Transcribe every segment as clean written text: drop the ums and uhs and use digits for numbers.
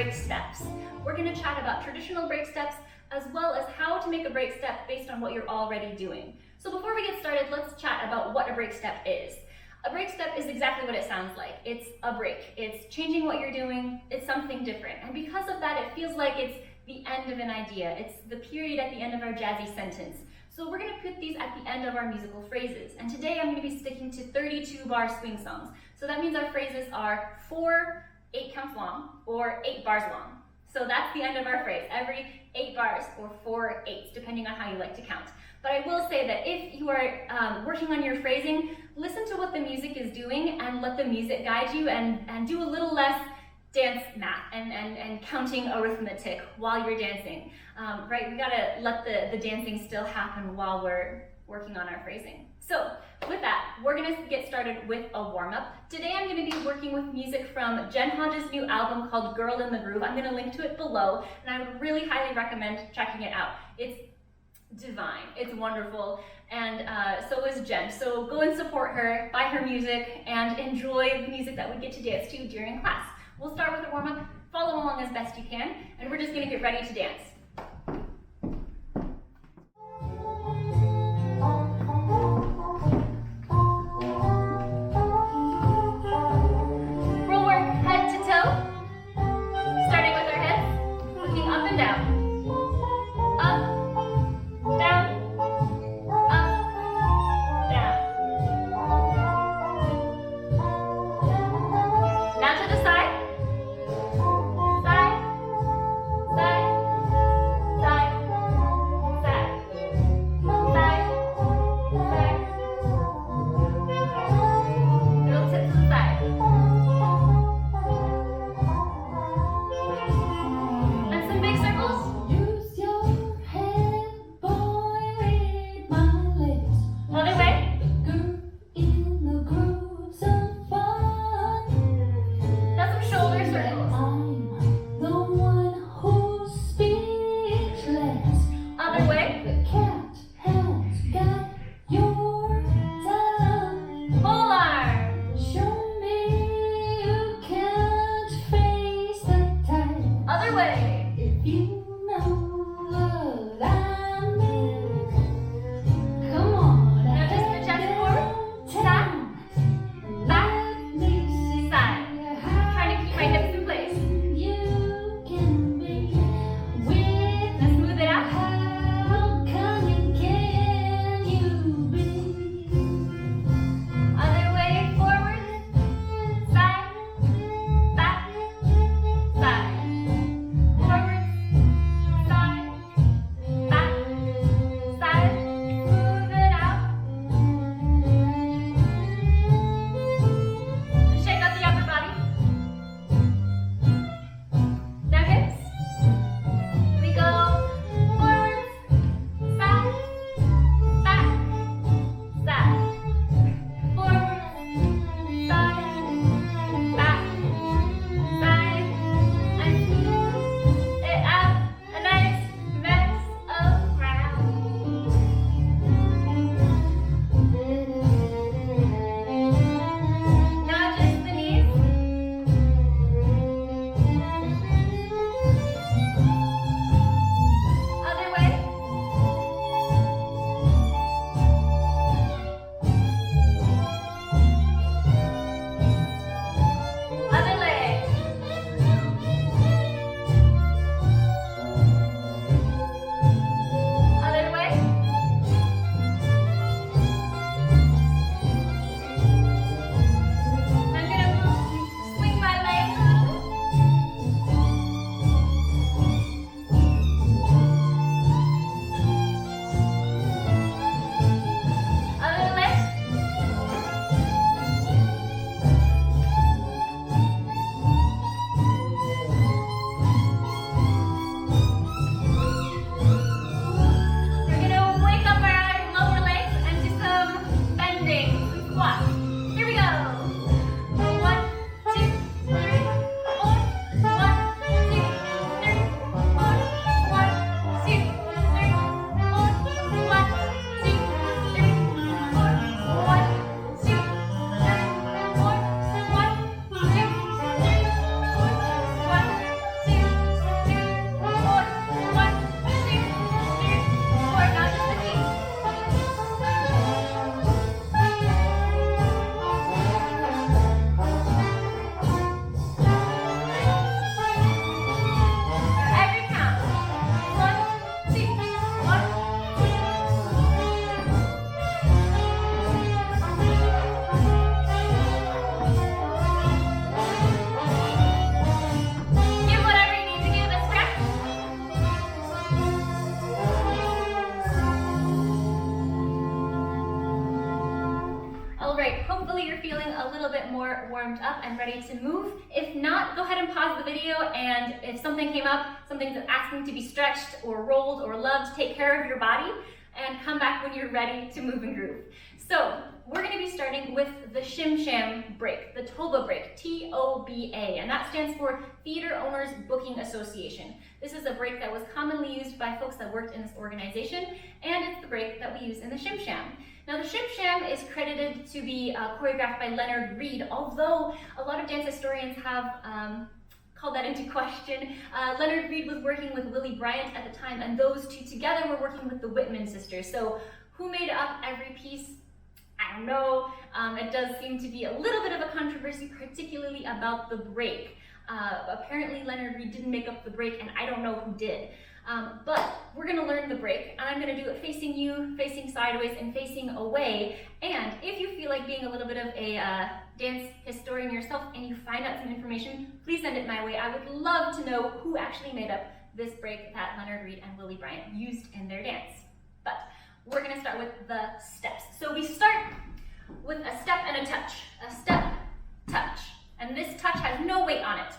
break steps. We're going to chat about traditional break steps as well as how to make a break step based on what you're already doing. So before we get started, let's chat about what a break step is. A break step is exactly what it sounds like. It's a break. It's changing what you're doing. It's something different. And because of that, it feels like it's the end of an idea. It's the period at the end of our jazzy sentence. So we're going to put these at the end of our musical phrases. And today I'm going to be sticking to 32-bar swing songs. So that means our phrases are 4 8 counts long or 8 bars long. So that's the end of our phrase, every 8 bars or 4 8s, depending on how you like to count. But I will say that if you are working on your phrasing, listen to what the music is doing and let the music guide you, and do a little less dance math and counting arithmetic while you're dancing. Right, we gotta let the dancing still happen while we're working on our phrasing. So with that, we're gonna get started with a warm-up. Today I'm gonna be working with music from Jen Hodges' new album called Girl in the Groove. I'm gonna link to it below, and I would really highly recommend checking it out. It's divine, it's wonderful, and so is Jen. So go and support her, buy her music, and enjoy the music that we get to dance to during class. We'll start with a warm-up, follow along as best you can, and we're just gonna get ready to dance. We'll work head to toe, starting with our heads, looking up and down. Up, down, up, down. Now to the side. Side, side, All right, hopefully you're feeling a little bit more warmed up and ready to move. If not, go ahead and pause the video, and if something came up, something that's asking to be stretched or rolled or loved, take care of your body and come back when you're ready to move and groove. So we're going to be starting with the Shim Sham break, the TOBA break, T-O-B-A, and that stands for Theater Owners Booking Association. This is a break that was commonly used by folks that worked in this organization, and it's the break that we use in the Shim Sham. Now the Shim Sham is credited to be choreographed by Leonard Reed, although a lot of dance historians have called that into question. Leonard Reed was working with Willie Bryant at the time, and those two together were working with the Whitman sisters. So who made up every piece? I don't know. It does seem to be a little bit of a controversy, particularly about the break. Apparently Leonard Reed didn't make up the break, and I don't know who did. But we're going to learn the break, and I'm going to do it facing you, facing sideways, and facing away. And if you feel like being a little bit of a dance historian yourself and you find out some information, please send it my way. I would love to know who actually made up this break that Leonard Reed and Willie Bryant used in their dance. But we're going to start with the steps. So we start with a step and a touch. A step, touch. And this touch has no weight on it.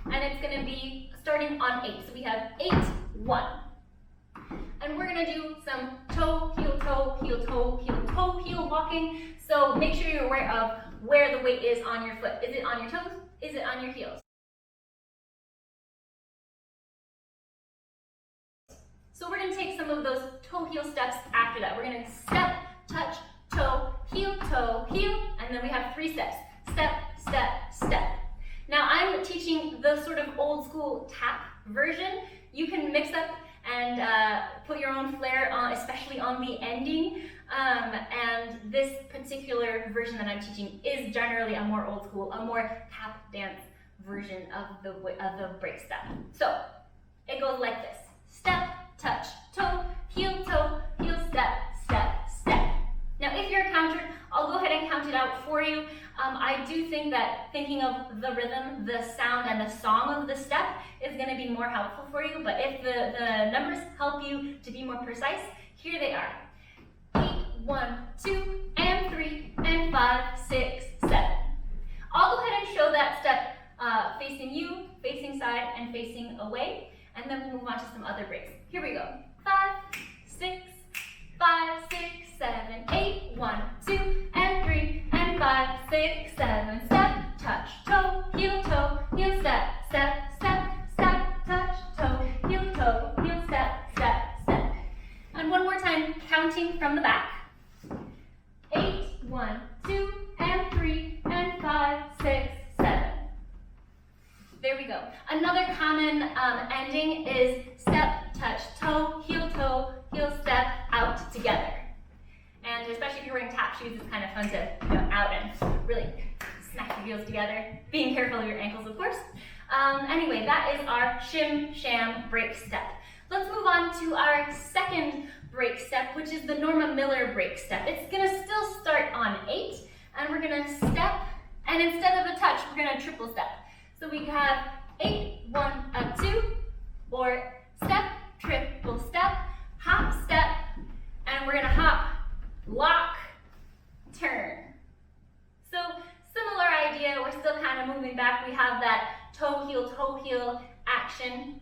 And it's going to be starting on 8. So we have 8, 1. And we're going to do some toe, heel, toe, heel, toe, heel, toe, heel walking. So make sure you're aware of where the weight is on your foot. Is it on your toes? Is it on your heels? So we're going to take some of those toe, heel steps after that. We're going to step, touch, toe, heel, and then we have 3 steps. Step, step, step. Now I'm teaching the sort of old school tap version. You can mix up and put your own flair on, especially on the ending. And this particular version that I'm teaching is generally a more old school, a more tap dance version of the break step. So it goes like this. Step, touch, toe, heel, step, step, step. Now if you're countered, I'll go ahead and count it out for you. I do think that thinking of the rhythm, the sound, and the song of the step is going to be more helpful for you, but if the numbers help you to be more precise, here they are. 8, 1, 2, and 3, and 5, 6, 7. I'll go ahead and show that step facing you, facing side, and facing away, and then we'll move on to some other breaks. Here we go. 5, 6, 5, 6, 7, 8, 1, 2, and 3, and 5, 6, 7. Step, touch, toe, heel, step, step, step, step, touch, toe, heel, step, step, step. And one more time, counting from the back. 8, 1, 2, and 3, and 5, 6, 7. There we go. Another common ending is step, touch, toe, heel, step, out together. And especially if you're wearing tap shoes, it's kind of fun to go out and really smack your heels together. Being careful of your ankles, of course. Anyway, that is our Shim Sham break step. Let's move on to our second break step, which is the Norma Miller break step. It's going to still start on 8, and we're going to step, and instead of a touch, we're going to triple step. So we have 8, 1, 2, or step, triple step, hop, step, and we're going to hop, lock, turn. So similar idea, we're still kind of moving back. We have that toe, heel action.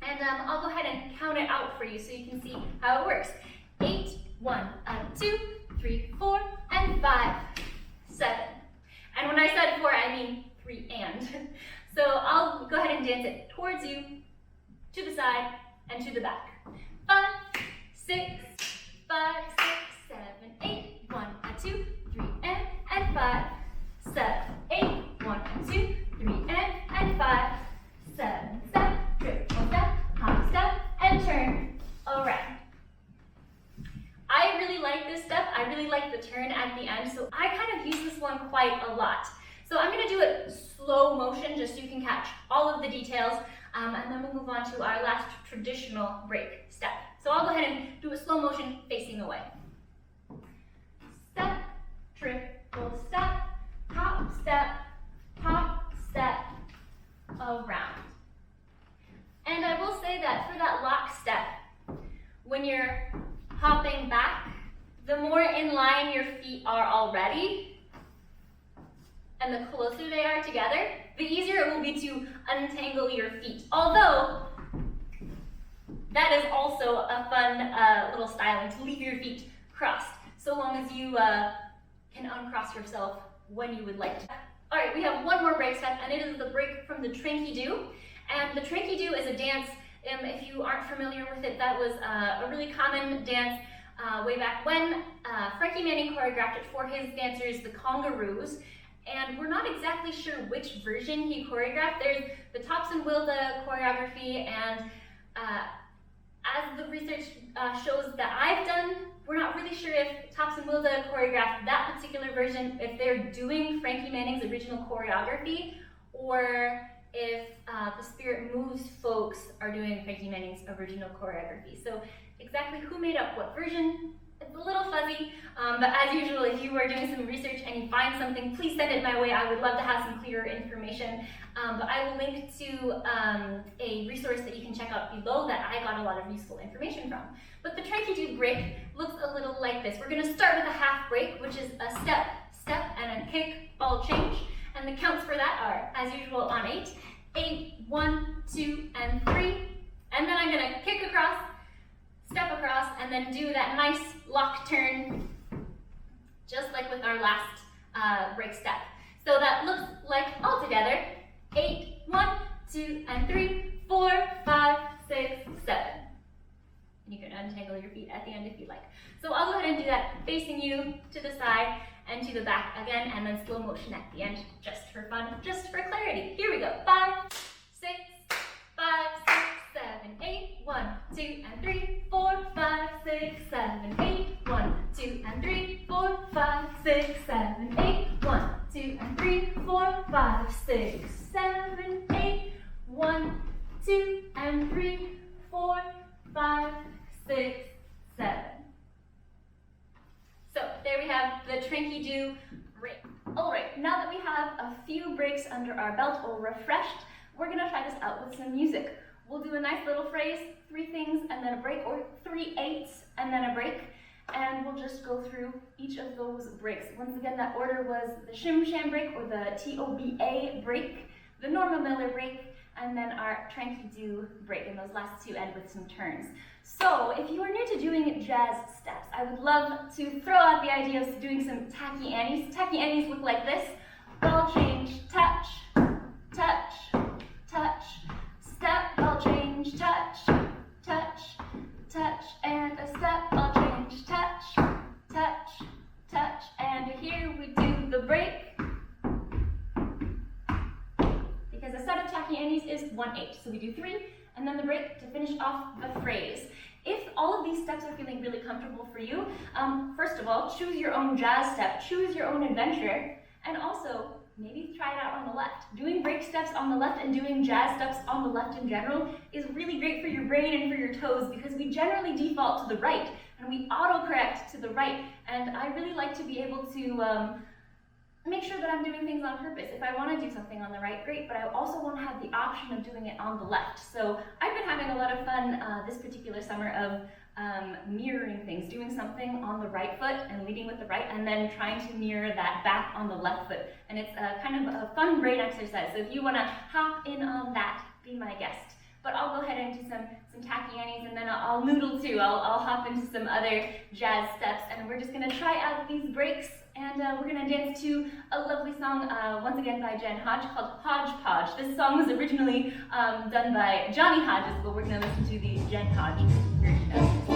And I'll go ahead and count it out for you so you can see how it works. 8, 1, 2, 3, 4, and 5, 7. And when I said 4, I mean 3 and. So I'll go ahead and dance it towards you, to the side, and to the back. 5, 6, 5, 6, 7, 8, 1, 2, 3, and 5, 7, 8, 1, 2, 3, and 5, 7, step, triple step, hop, step, and turn around. I really like this step. I really like the turn at the end, so I kind of use this one quite a lot. So I'm going to do it slow motion just so you can catch all of the details, and then we'll move on to our last traditional break step. So I'll go ahead and do a slow motion facing away. Step, triple step, hop, step, around. And I will say that for that lock step, when you're hopping back, the more in line your feet are already, and the closer they are together, the easier it will be to untangle your feet. Although, that is also a fun little styling, to leave your feet crossed, so long as you can uncross yourself when you would like to. All right, we have one more break step, and it is the break from the Tranky Do. And the Tranky Do is a dance, if you aren't familiar with it, that was a really common dance way back when. Frankie Manning choreographed it for his dancers, the Congaroos. And we're not exactly sure which version he choreographed. There's the Tops and Wilda choreography, and as the research shows that I've done, we're not really sure if Tops and Wilda choreographed that particular version, if they're doing Frankie Manning's original choreography, or if the Spirit Moves folks are doing Frankie Manning's original choreography. So exactly who made up what version, it's a little fuzzy, but as usual, if you are doing some research and you find something, please send it my way. I would love to have some clearer information. But I will link to a resource that you can check out below that I got a lot of useful information from. But the Tranky Do break looks a little like this. We're going to start with a half break, which is a step, step, and a kick, ball change. And the counts for that are, as usual, on 8. 8, 1, 2, and 3. And then I'm going to kick across, step across, and then do that nice lock turn, just like with our last break step. So that looks like, all together, 8, 1, 2, and 3, 4, 5, 6, 7. And you can untangle your feet at the end if you like. So I'll go ahead and do that facing you to the side and to the back again, and then slow motion at the end, just for fun, just for clarity. Here we go. 5, 6, 5, 6, 7, 8, 1, 2, and 3, 4, 5, 6, 7, 8, 1, 2, and 3, 4, 5, 6, 7, 8, 1, 2, and 3, 4, 5, 6, 7, 8, 1, 2, and 3, 4, 5, 6, 7. So there we have the Tranky Do break. All right, now that we have a few breaks under our belt or refreshed, we're gonna try this out with some music. We'll do a nice little phrase, 3 things and then a break, or 3 eights and then a break, and we'll just go through each of those breaks. Once again, that order was the Shim Sham break, or the TOBA break, the Norma Miller break, and then our Tranky Do break, and those last 2 end with some turns. So if you are new to doing jazz steps, I would love to throw out the idea of doing some tacky Annies. Tacky Annies look like this: ball change, touch, touch, touch, step, ball change, touch, touch, touch, and a step, ball change, touch, touch, touch, and here we do the break. Because a set of tacky Annies is 1 8, so we do 3, and then the break to finish off the phrase. If all of these steps are feeling really comfortable for you, first of all, choose your own jazz step, choose your own adventure, and also maybe try it out on the left. Doing break steps on the left and doing jazz steps on the left in general is really great for your brain and for your toes, because we generally default to the right and we autocorrect to the right, and I really like to be able to make sure that I'm doing things on purpose. If I want to do something on the right, great, but I also want to have the option of doing it on the left. So I've been having a lot of fun this particular summer of mirroring things, doing something on the right foot and leading with the right, and then trying to mirror that back on the left foot. And it's kind of a fun brain exercise. So if you want to hop in on that, be my guest. But I'll go ahead and do some tacky Annies, and then I'll noodle too. I'll hop into some other jazz steps, and we're just going to try out these breaks, and we're going to dance to a lovely song, once again by Jen Hodge, called Hodgepodge. This song was originally done by Johnny Hodges, but we're going to listen to the Jen Hodge version of it.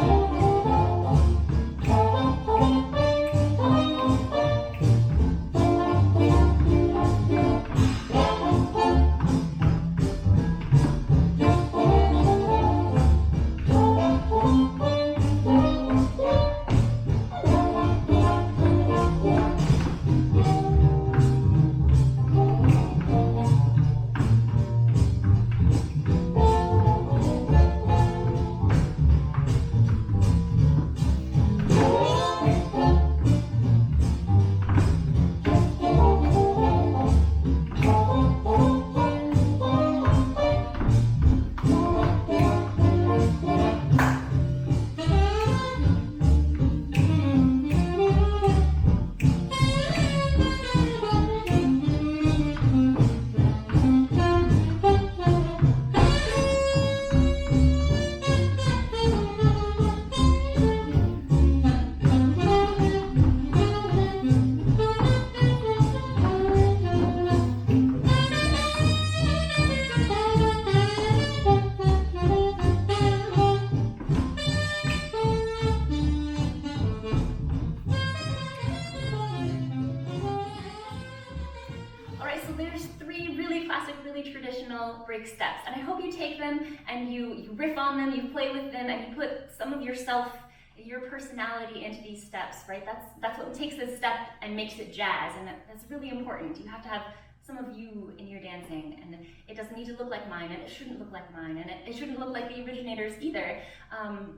traditional break steps. And I hope you take them and you riff on them, you play with them, and you put some of yourself, your personality into these steps, right? That's what takes this step and makes it jazz, and that's really important. You have to have some of you in your dancing, and it doesn't need to look like mine, and it shouldn't look like mine, and it shouldn't look like the originators either,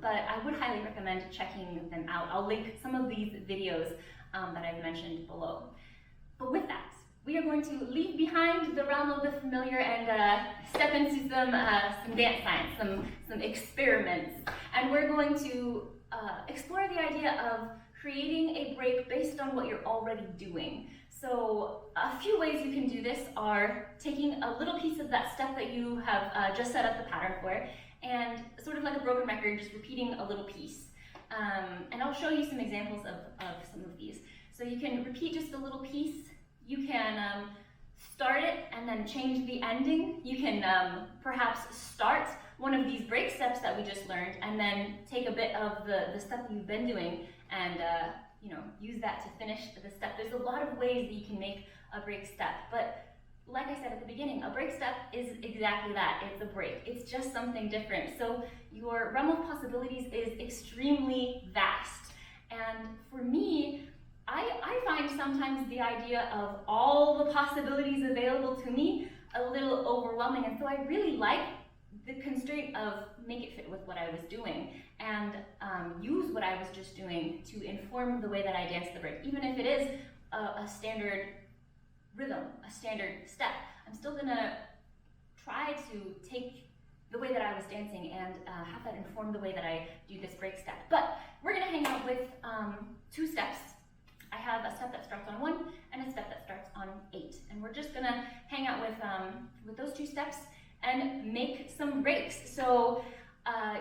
but I would highly recommend checking them out. I'll link some of these videos that I've mentioned below. But with that, we are going to leave behind the realm of the familiar and step into some dance science, some experiments, and we're going to explore the idea of creating a break based on what you're already doing. So a few ways you can do this are taking a little piece of that step that you have just set up the pattern for, and sort of like a broken record, just repeating a little piece. And I'll show you some examples of some of these. So you can repeat just a little piece. You can start it and then change the ending. You can perhaps start one of these break steps that we just learned and then take a bit of the step that you've been doing and use that to finish the step. There's a lot of ways that you can make a break step, but like I said at the beginning, a break step is exactly that. It's a break. It's just something different. So your realm of possibilities is extremely vast. And for me, I find sometimes the idea of all the possibilities available to me a little overwhelming, and so I really like the constraint of make it fit with what I was doing and use what I was just doing to inform the way that I dance the break. Even if it is a standard rhythm, a standard step, I'm still gonna try to take the way that I was dancing and have that inform the way that I do this break step. But we're gonna hang out with two steps. I have a step that starts on 1 and a step that starts on 8. And we're just gonna hang out with those two steps and make some breaks. So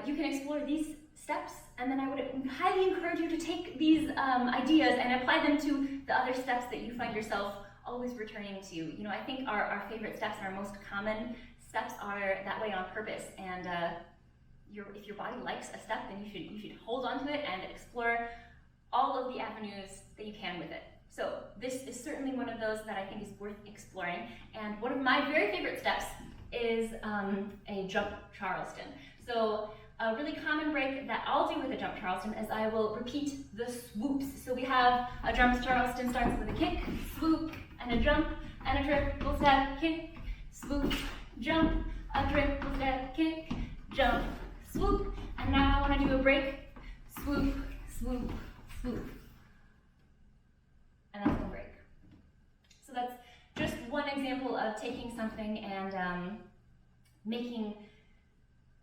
you can explore these steps, and then I would highly encourage you to take these ideas and apply them to the other steps that you find yourself always returning to. You know, I think our favorite steps and our most common steps are that way on purpose. And if your body likes a step, then you should hold on to it and explore all of the avenues that you can with it. So this is certainly one of those that I think is worth exploring. And one of my very favorite steps is a jump Charleston. So a really common break that I'll do with a jump Charleston is I will repeat the swoops. So we have a jump Charleston starts with a kick, swoop, and a jump, and a triple step, kick, swoop, jump, a triple step, kick, jump, swoop. And now I want to do a break, swoop, swoop, swoop. And that's one break. So that's just one example of taking something and making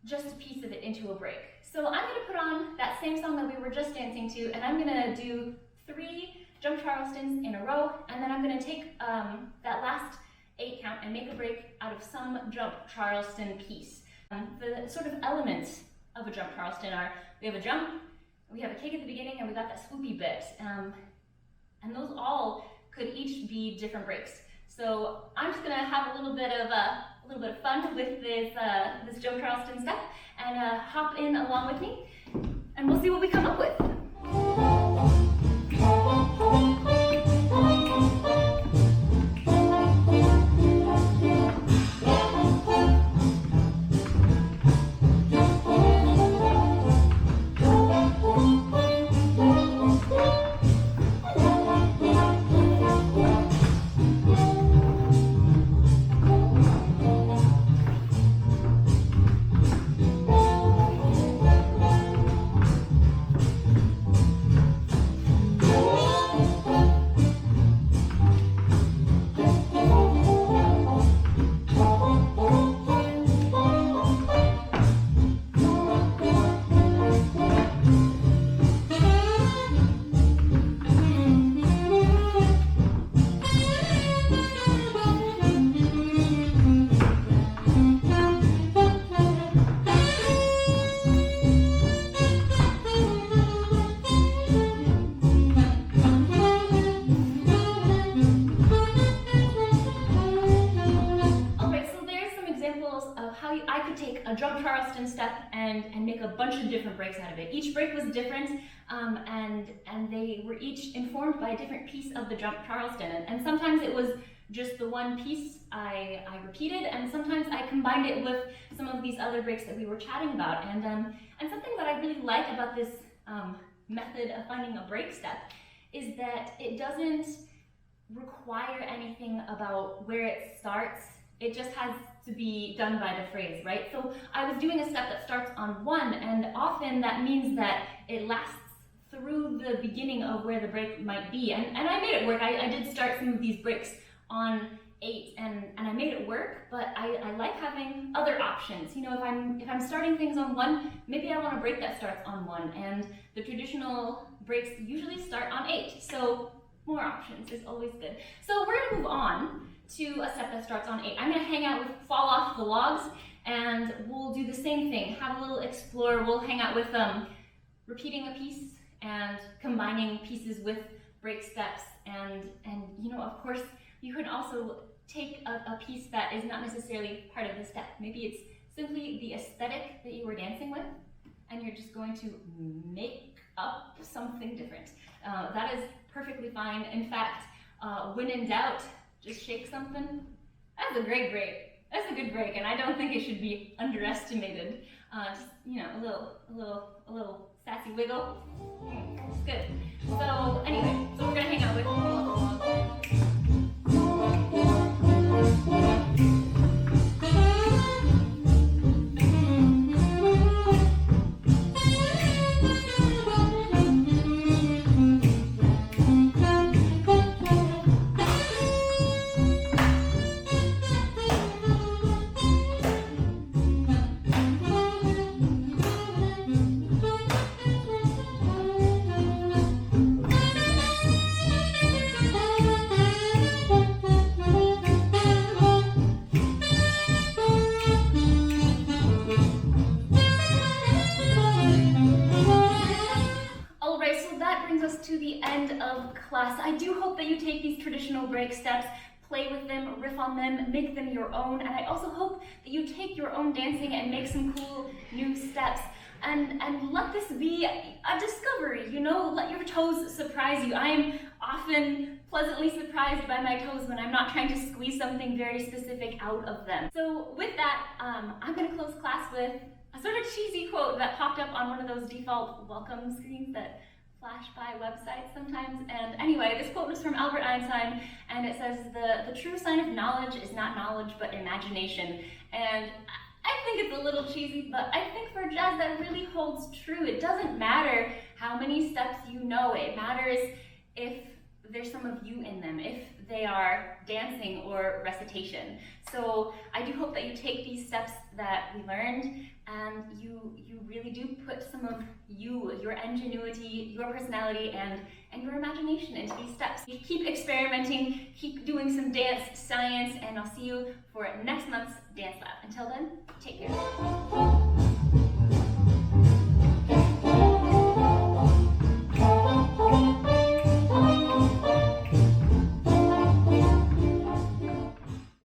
just a piece of it into a break. So I'm going to put on that same song that we were just dancing to, and I'm going to do 3 jump Charlestons in a row, and then I'm going to take that last 8 count and make a break out of some jump Charleston piece. The sort of elements of a jump Charleston are, we have a jump, we have a kick at the beginning, and we got that swoopy bit. And those all could each be different breaks. So I'm just gonna have a little bit of fun with this jump Charleston step and hop in along with me, and we'll see what we come up with. I could take a jump Charleston step and make a bunch of different breaks out of it. Each break was different, and they were each informed by a different piece of the jump Charleston. And sometimes it was just the one piece I repeated, and sometimes I combined it with some of these other breaks that we were chatting about. And something that I really like about this method of finding a break step is that it doesn't require anything about where it starts. It just has to be done by the phrase, right? So I was doing a step that starts on 1, and often that means that it lasts through the beginning of where the break might be. And I made it work. I did start some of these breaks on 8, and I made it work, but I like having other options. You know, if I'm starting things on 1, maybe I want a break that starts on 1, and the traditional breaks usually start on 8. So more options is always good. So we're gonna move on to a step that starts on 8. I'm gonna hang out with fall off the logs, and we'll do the same thing. Have a little explore. We'll hang out with repeating a piece and combining pieces with break steps, and you know, of course, you can also take a piece that is not necessarily part of the step. Maybe it's simply the aesthetic that you were dancing with, and you're just going to make up something different. That is perfectly fine. In fact, when in doubt, just shake something. That's a great break. That's a good break, and I don't think it should be underestimated. Just, you know, a little sassy wiggle. It's good. So anyway, so we're gonna hang out with to the end of class. I do hope that you take these traditional break steps, play with them, riff on them, make them your own, and I also hope that you take your own dancing and make some cool new steps. And let this be a discovery, you know, let your toes surprise you. I am often pleasantly surprised by my toes when I'm not trying to squeeze something very specific out of them. So with that, I'm gonna close class with a sort of cheesy quote that popped up on one of those default welcome screens that flash by websites sometimes. And anyway, this quote was from Albert Einstein, and it says, the true sign of knowledge is not knowledge, but imagination. And I think it's a little cheesy, but I think for jazz that really holds true. It doesn't matter how many steps you know. It matters if there's some of you in them, if they are dancing or recitation. So I do hope that you take these steps that we learned and you really do put some of you, your ingenuity, your personality, and your imagination into these steps. Keep experimenting, keep doing some dance science, and I'll see you for next month's dance lab. Until then, take care.